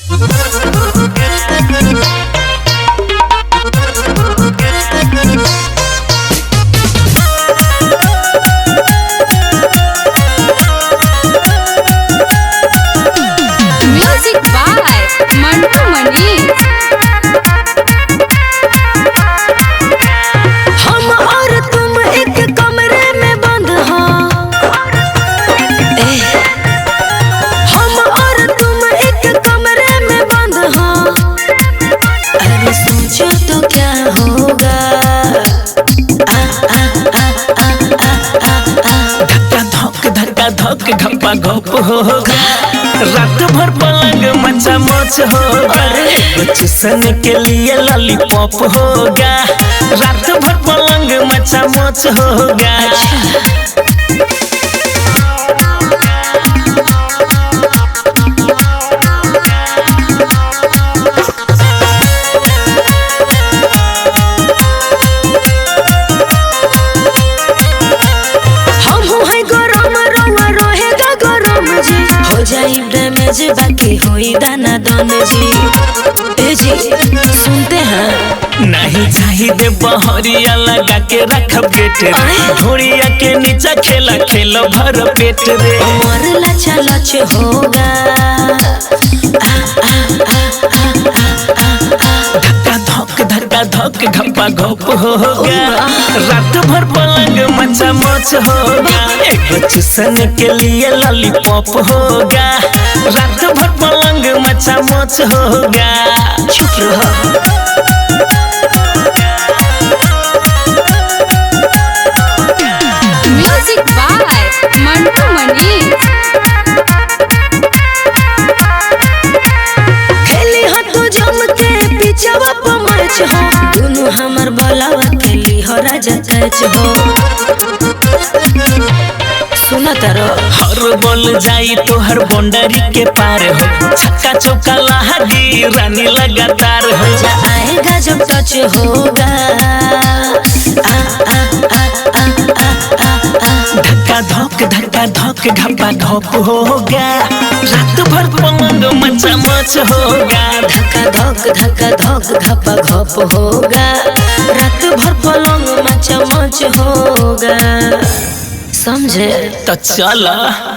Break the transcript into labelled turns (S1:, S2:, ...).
S1: Music by Mantu मनी।
S2: हम और तुम एक कमरे में बंद हो, हम और तुम एक कमरे में बंद हो। अरे सोचो तो क्या होगा।
S3: धक्का धक घप्पा घप होगा, रात भर पलंग मचा मच होगा, चूसने के लिए लॉलीपॉप होगा, रात भर पलंग मचा मच होगा।
S2: हो जाई डैमेज बाकी होई दाना दान जी। ए जी सुनते हैं
S3: नहीं चाहिए बहरिया लगा के रखब गेट रे, घोड़िया के नीचे खेला खेल भर पेट रे।
S2: और लचा लच होगा।
S3: धक्का धक घप्पा घप होगा, रात भर पलंग मचा मच होगा, एगो चूसने के लिए लॉलीपॉप होगा, रात भर पलंग मचा मच होगा।
S2: चुप रहो।
S1: म्यूजिक बाय मंटू मनी।
S2: खेली हो तू जम के पिछवा पमच हो, दोनों हमर बलावा खेली हो राजा कैच हो। सुना तारो
S3: हर बोल जाई तो हर बाउंड्री के पार हो, छक्का चौका लहागी रानी लगातार हो।
S2: आएगा जब टच होगा।
S3: धक्का धक घप्पा घप होगा, रात भर पलंग मचा मच होगा,
S2: धक्का धक घप्पा घप होगा, रात भर पलंग मच मच होगा। समझे
S3: तो चला।